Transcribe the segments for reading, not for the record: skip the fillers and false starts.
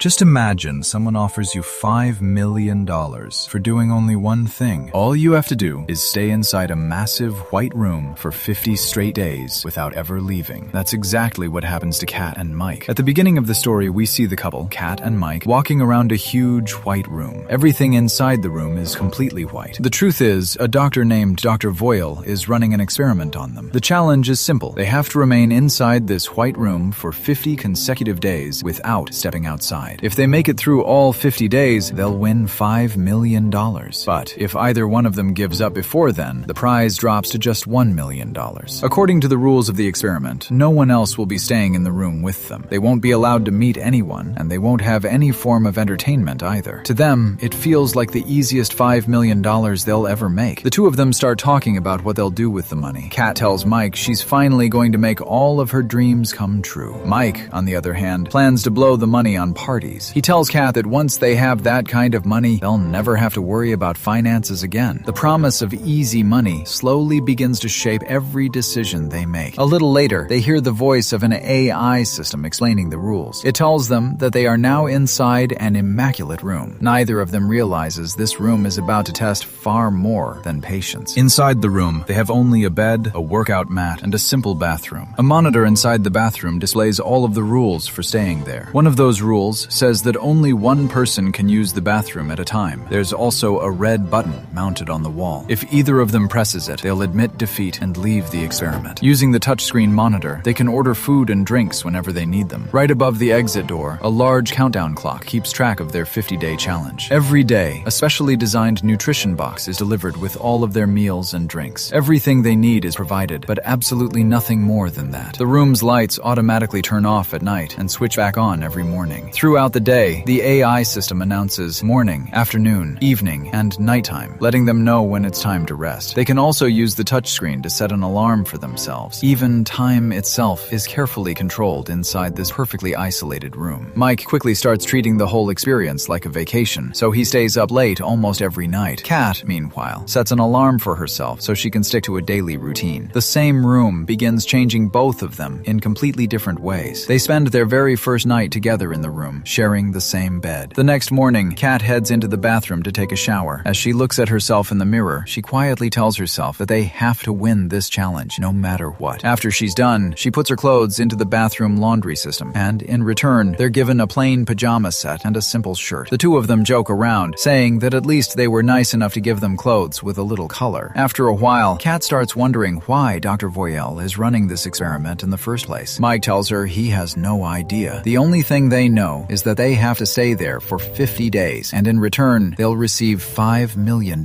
Just imagine someone offers you $5 million for doing only one thing. All you have to do is stay inside a massive white room for 50 straight days without ever leaving. That's exactly what happens to Kat and Mike. At the beginning of the story, we see the couple, Kat and Mike, walking around a huge white room. Everything inside the room is completely white. The truth is, a doctor named Dr. Voyle is running an experiment on them. The challenge is simple. They have to remain inside this white room for 50 consecutive days without stepping outside. If they make it through all 50 days, they'll win $5 million. But if either one of them gives up before then, the prize drops to just $1 million. According to the rules of the experiment, no one else will be staying in the room with them. They won't be allowed to meet anyone, and they won't have any form of entertainment either. To them, it feels like the easiest $5 million they'll ever make. The two of them start talking about what they'll do with the money. Kat tells Mike she's finally going to make all of her dreams come true. Mike, on the other hand, plans to blow the money on parties. He tells Kat that once they have that kind of money, they'll never have to worry about finances again. The promise of easy money slowly begins to shape every decision they make. A little later, they hear the voice of an AI system explaining the rules. It tells them that they are now inside an immaculate room. Neither of them realizes this room is about to test far more than patience. Inside the room, they have only a bed, a workout mat, and a simple bathroom. A monitor inside the bathroom displays all of the rules for staying there. One of those rules says that only one person can use the bathroom at a time. There's also a red button mounted on the wall. If either of them presses it, they'll admit defeat and leave the experiment. Using the touchscreen monitor, they can order food and drinks whenever they need them. Right above the exit door, a large countdown clock keeps track of their 50-day challenge. Every day, a specially designed nutrition box is delivered with all of their meals and drinks. Everything they need is provided, but absolutely nothing more than that. The room's lights automatically turn off at night and switch back on every morning. Throughout the day, the AI system announces morning, afternoon, evening, and nighttime, letting them know when it's time to rest. They can also use the touchscreen to set an alarm for themselves. Even time itself is carefully controlled inside this perfectly isolated room. Mike quickly starts treating the whole experience like a vacation, so he stays up late almost every night. Kat, meanwhile, sets an alarm for herself so she can stick to a daily routine. The same room begins changing both of them in completely different ways. They spend their very first night together in the room, sharing the same bed. The next morning, Kat heads into the bathroom to take a shower. As she looks at herself in the mirror, she quietly tells herself that they have to win this challenge no matter what. After she's done, she puts her clothes into the bathroom laundry system, and in return, they're given a plain pajama set and a simple shirt. The two of them joke around, saying that at least they were nice enough to give them clothes with a little color. After a while, Kat starts wondering why Dr. Voyle is running this experiment in the first place. Mike tells her he has no idea. The only thing they know is that they have to stay there for 50 days, and in return, they'll receive $5 million.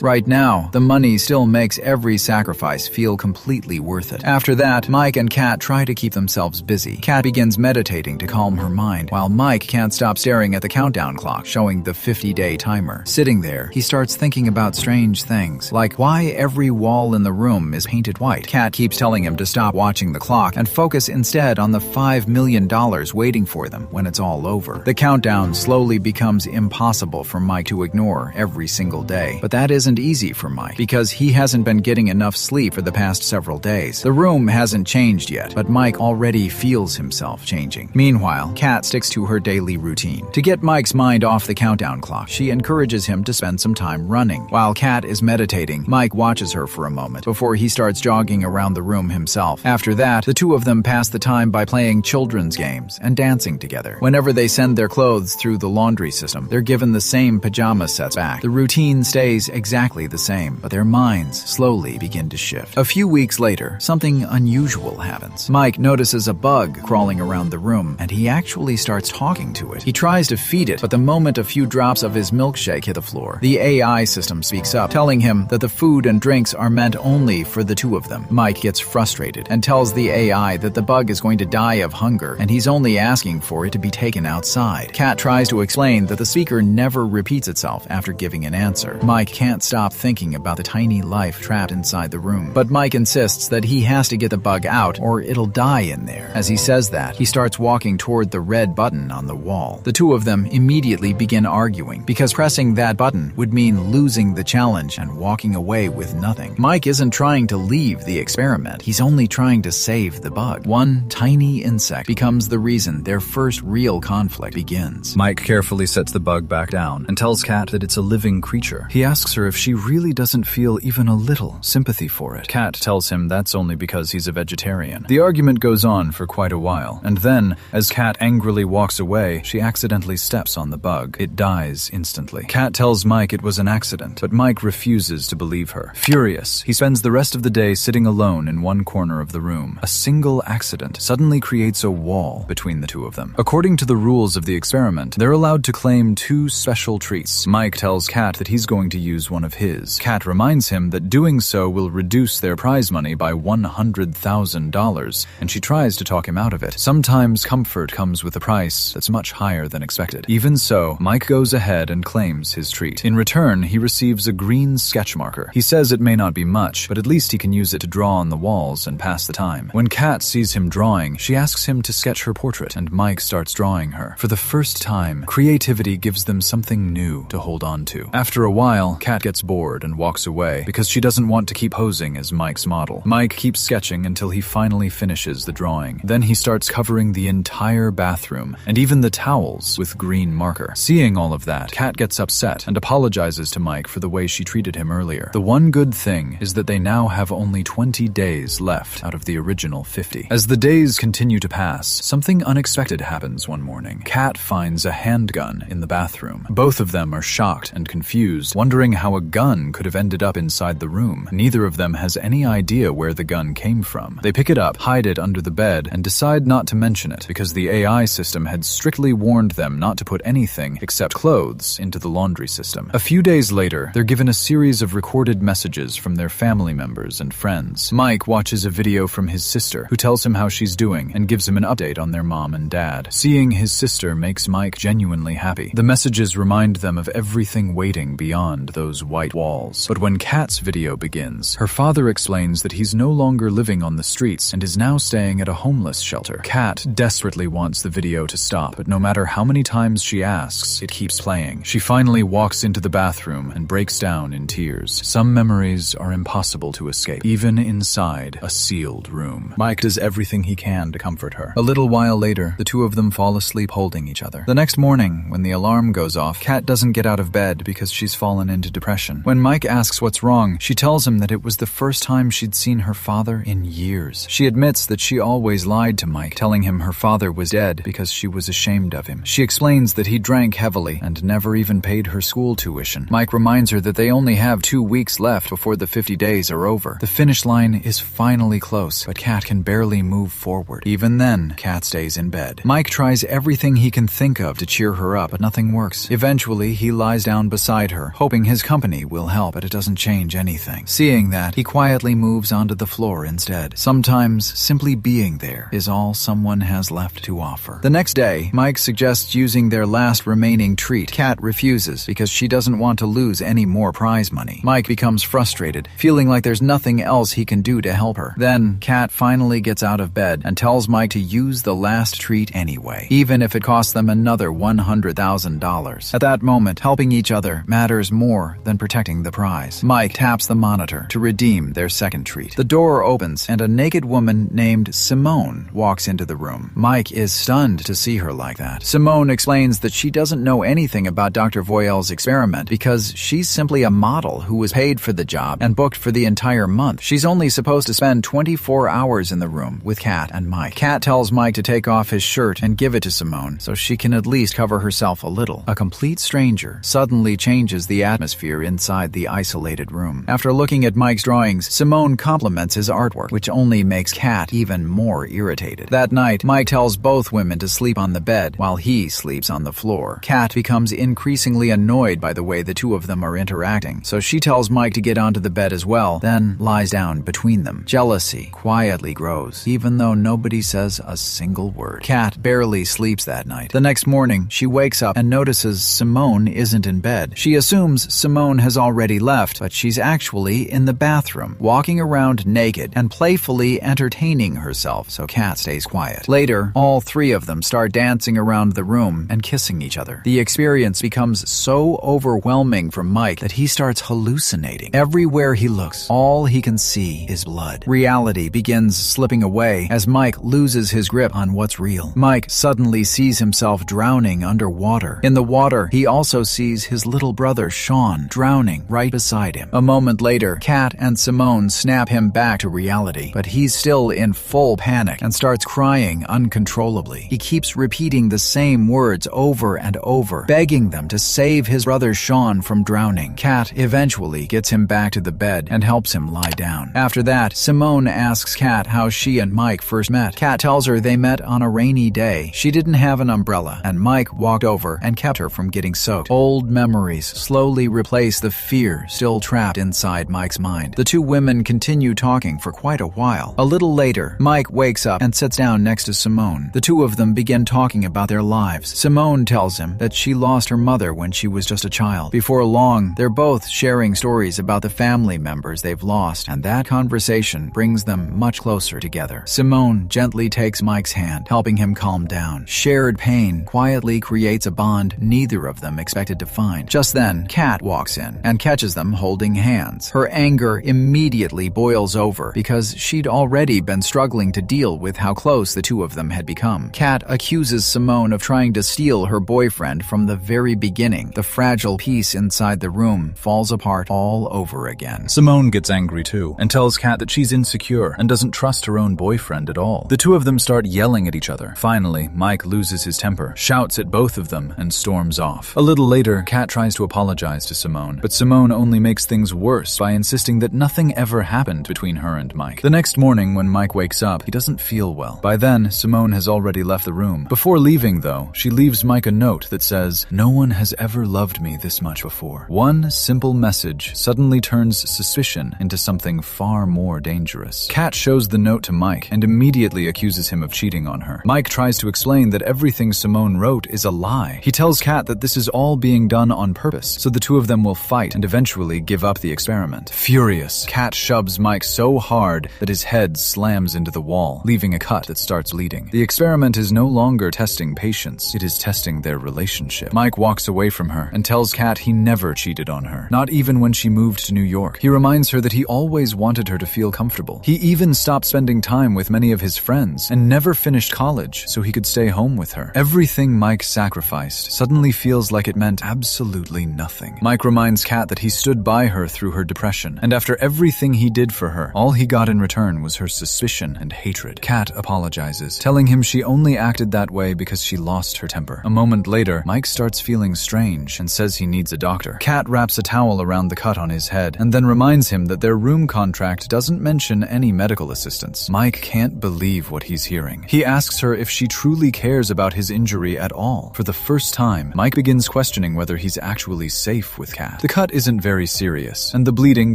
Right now, the money still makes every sacrifice feel completely worth it. After that, Mike and Kat try to keep themselves busy. Kat begins meditating to calm her mind, while Mike can't stop staring at the countdown clock showing the 50-day timer. Sitting there, he starts thinking about strange things, like why every wall in the room is painted white. Kat keeps telling him to stop watching the clock and focus instead on the $5 million waiting for them when it's all over. The countdown slowly becomes impossible for Mike to ignore every single day. But that isn't easy for Mike, because he hasn't been getting enough sleep for the past several days. The room hasn't changed yet, but Mike already feels himself changing. Meanwhile, Kat sticks to her daily routine. To get Mike's mind off the countdown clock, she encourages him to spend some time running. While Kat is meditating, Mike watches her for a moment before he starts jogging around the room himself. After that, the two of them pass the time by playing children's games and dancing together. Whenever they send their clothes through the laundry system, they're given the same pajama sets back. The routine stays exactly the same, but their minds slowly begin to shift. A few weeks later, something unusual happens. Mike notices a bug crawling around the room, and he actually starts talking to it. He tries to feed it, but the moment a few drops of his milkshake hit the floor, the AI system speaks up, telling him that the food and drinks are meant only for the two of them. Mike gets frustrated and tells the AI that the bug is going to die of hunger, and he's only asking for it to be taken outside. Kat tries to explain that the speaker never repeats itself after giving an answer. Mike can't stop thinking about the tiny life trapped inside the room, but Mike insists that he has to get the bug out or it'll die in there. As he says that, he starts walking toward the red button on the wall. The two of them immediately begin arguing, because pressing that button would mean losing the challenge and walking away with nothing. Mike isn't trying to leave the experiment, he's only trying to save the bug. One tiny insect becomes the reason their first real conflict begins. Mike carefully sets the bug back down and tells Kat that it's a living creature. He asks her if she really doesn't feel even a little sympathy for it. Kat tells him that's only because he's a vegetarian. The argument goes on for quite a while, and then, as Kat angrily walks away, she accidentally steps on the bug. It dies instantly. Kat tells Mike it was an accident, but Mike refuses to believe her. Furious, he spends the rest of the day sitting alone in one corner of the room. A single accident suddenly creates a wall between the two of them. According to the rules of the experiment, they're allowed to claim 2 special treats. Mike tells Kat that he's going to use one of his. Kat reminds him that doing so will reduce their prize money by $100,000, and she tries to talk him out of it. Sometimes comfort comes with a price that's much higher than expected. Even so, Mike goes ahead and claims his treat. In return, he receives a green sketch marker. He says it may not be much, but at least he can use it to draw on the walls and pass the time. When Kat sees him drawing, she asks him to sketch her portrait, and Mike starts drawing her. For the first time, creativity gives them something new to hold on to. After a while, Kat gets bored and walks away because she doesn't want to keep posing as Mike's model. Mike keeps sketching until he finally finishes the drawing. Then he starts covering the entire bathroom and even the towels with green marker. Seeing all of that, Kat gets upset and apologizes to Mike for the way she treated him earlier. The one good thing is that they now have only 20 days left out of the original 50. As the days continue to pass, something unexpected happens one morning. Kat finds a handgun in the bathroom. Both of them are shocked and confused, wondering how a gun could have ended up inside the room. Neither of them has any idea where the gun came from. They pick it up, hide it under the bed, and decide not to mention it because the AI system had strictly warned them not to put anything except clothes into the laundry system. A few days later, they're given a series of recorded messages from their family members and friends. Mike watches a video from his sister, who tells him how she's doing and gives him an update on their mom and dad. Seeing his sister makes Mike genuinely happy. The messages remind them of everything waiting beyond those white walls. But when Kat's video begins, her father explains that he's no longer living on the streets and is now staying at a homeless shelter. Kat desperately wants the video to stop, but no matter how many times she asks, it keeps playing. She finally walks into the bathroom and breaks down in tears. Some memories are impossible to escape, even inside a sealed room. Mike does everything he can to comfort her. A little while later, the two of them fall asleep holding each other. The next morning, when the alarm goes off, Kat doesn't get out of bed because she's fallen into depression. When Mike asks what's wrong, she tells him that it was the first time she'd seen her father in years. She admits that she always lied to Mike, telling him her father was dead because she was ashamed of him. She explains that he drank heavily and never even paid her school tuition. Mike reminds her that they only have 2 weeks left before the 50 days are over. The finish line is finally close, but Kat can barely move forward. Even then, Kat stays in bed. Mike tries everything he can think of to cheer her up, but nothing works. Eventually, he lies down beside her, hoping his company will help, but it doesn't change anything. Seeing that, he quietly moves onto the floor instead. Sometimes, simply being there is all someone has left to offer. The next day, Mike suggests using their last remaining treat. Kat refuses because she doesn't want to lose any more prize money. Mike becomes frustrated, feeling like there's nothing else he can do to help her. Then, Kat finally gets out of bed and tells Mike to use the last treat anyway, even if it costs them another $100,000. At that moment, helping each other matters more than protecting the prize. Mike taps the monitor to redeem their second treat. The door opens and a naked woman named Simone walks into the room. Mike is stunned to see her like that. Simone explains that she doesn't know anything about Dr. Voyel's experiment because she's simply a model who was paid for the job and booked for the entire month. She's only supposed to spend 24 hours in the room with Kat and Mike. Kat tells Mike to take off his shirt and give it to Simone so she can at least cover herself a little. A complete stranger suddenly changes the atmosphere inside the isolated room. After looking at Mike's drawings, Simone compliments his artwork, which only makes Kat even more irritated. That night, Mike tells both women to sleep on the bed while he sleeps on the floor. Kat becomes increasingly annoyed by the way the two of them are interacting, so she tells Mike to get onto the bed as well, then lies down between them. Jealousy quietly grows, even though nobody says a single word. Kat barely sleeps that night. The next morning, she wakes up and notices Simone isn't in bed. She assumes Simone has already left, but she's actually in the bathroom, walking around naked and playfully entertaining herself, so Kat stays quiet. Later, all three of them start dancing around the room and kissing each other. The experience becomes so overwhelming for Mike that he starts hallucinating. Everywhere he looks, all he can see is blood. Reality begins slipping away as Mike loses his grip on what's real. Mike suddenly suddenly sees himself drowning underwater. In the water, he also sees his little brother Sean drowning right beside him. A moment later, Kat and Simone snap him back to reality, but he's still in full panic and starts crying uncontrollably. He keeps repeating the same words over and over, begging them to save his brother Sean from drowning. Kat eventually gets him back to the bed and helps him lie down. After that, Simone asks Kat how she and Mike first met. Kat tells her they met on a rainy day. She didn't have an umbrella, and Mike walked over and kept her from getting soaked. Old memories slowly replace the fear still trapped inside Mike's mind. The two women continue talking for quite a while. A little later, Mike wakes up and sits down next to Simone. The two of them begin talking about their lives. Simone tells him that she lost her mother when she was just a child. Before long, they're both sharing stories about the family members they've lost, and that conversation brings them much closer together. Simone gently takes Mike's hand, helping him calm down. Shared pain quietly creates a bond neither of them expected to find. Just then, Kat walks in and catches them holding hands. Her anger immediately boils over because she'd already been struggling to deal with how close the two of them had become. Kat accuses Simone of trying to steal her boyfriend from the very beginning. The fragile peace inside the room falls apart all over again. Simone gets angry too and tells Kat that she's insecure and doesn't trust her own boyfriend at all. The two of them start yelling at each other. Finally, Mike loses his temper, shouts at both of them, and storms off. A little later, Kat tries to apologize to Simone, but Simone only makes things worse by insisting that nothing ever happened between her and Mike. The next morning, when Mike wakes up, he doesn't feel well. By then, Simone has already left the room. Before leaving, though, she leaves Mike a note that says, "No one has ever loved me this much before." One simple message suddenly turns suspicion into something far more dangerous. Kat shows the note to Mike and immediately accuses him of cheating on her. Mike tries to explain that everything Simone wrote is a lie. He tells Kat that this is all being done on purpose, so the two of them will fight and eventually give up the experiment. Furious, Kat shoves Mike so hard that his head slams into the wall, leaving a cut that starts bleeding. The experiment is no longer testing patience, it is testing their relationship. Mike walks away from her and tells Kat he never cheated on her, not even when she moved to New York. He reminds her that he always wanted her to feel comfortable. He even stopped spending time with many of his friends and never finished college so he could stay home with her. Everything Mike sacrificed suddenly feels like it meant absolutely nothing. Mike reminds Kat that he stood by her through her depression, and after everything he did for her, all he got in return was her suspicion and hatred. Kat apologizes, telling him she only acted that way because she lost her temper. A moment later, Mike starts feeling strange and says he needs a doctor. Kat wraps a towel around the cut on his head and then reminds him that their room contract doesn't mention any medical assistance. Mike can't believe what he's hearing. He asks her if she truly cares about his injury at all. For the first time, Mike begins questioning whether he's actually safe with Kat. The cut isn't very serious, and the bleeding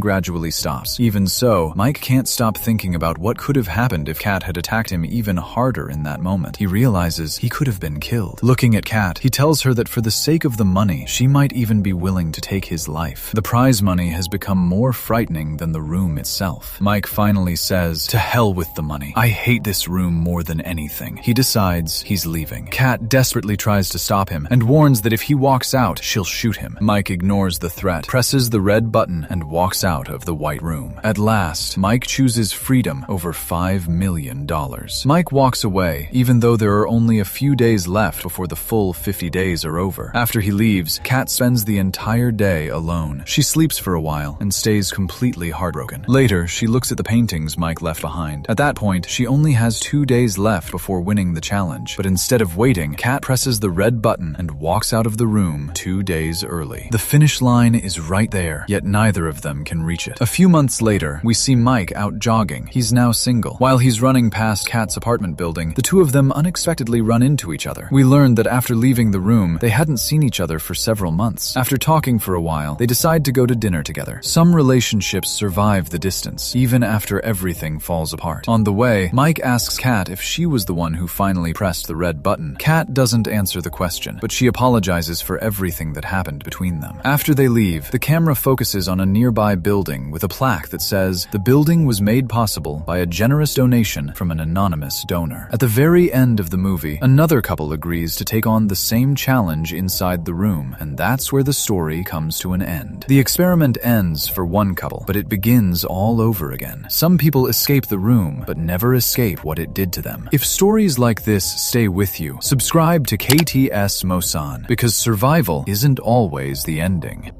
gradually stops. Even so, Mike can't stop thinking about what could have happened if Kat had attacked him even harder in that moment. He realizes he could have been killed. Looking at Kat, he tells her that for the sake of the money, she might even be willing to take his life. The prize money has become more frightening than the room itself. Mike finally says, "To hell with the money. I hate this room more than anything." He decides he's leaving. Kat desperately tries to stop him and warns that if he walks out, she'll shoot him. Mike ignores the threat, presses the red button, and walks out of the white room. At last, Mike chooses freedom over $5 million. Mike walks away, even though there are only a few days left before the full 50 days are over. After he leaves, Kat spends the entire day alone. She sleeps for a while and stays completely heartbroken. Later, she looks at the paintings Mike left behind. At that point, she only has 2 days left before winning the challenge, but instead of waiting, Kat presses the red button and walks out of the room 2 days early. The finish line is right there, yet neither of them can reach it. A few months later, we see Mike out jogging. He's now single. While he's running past Kat's apartment building, the two of them unexpectedly run into each other. We learn that after leaving the room, they hadn't seen each other for several months. After talking for a while, they decide to go to dinner together. Some relationships survive the distance, even after everything falls apart. On the way, Mike asks Kat if she was the one who finally pressed the red button. Kat doesn't answer the question, but she apologizes for everything that happened between them. After they leave, the camera focuses on a nearby building with a plaque that says, "The building was made possible by a generous donation from an anonymous donor." At the very end of the movie, another couple agrees to take on the same challenge inside the room, and that's where the story comes to an end. The experiment ends for one couple, but it begins all over again. Some people escape the room, but never escape what it did to them. If stories like this stay with you. Subscribe to KTS Mosan, because survival isn't always the ending.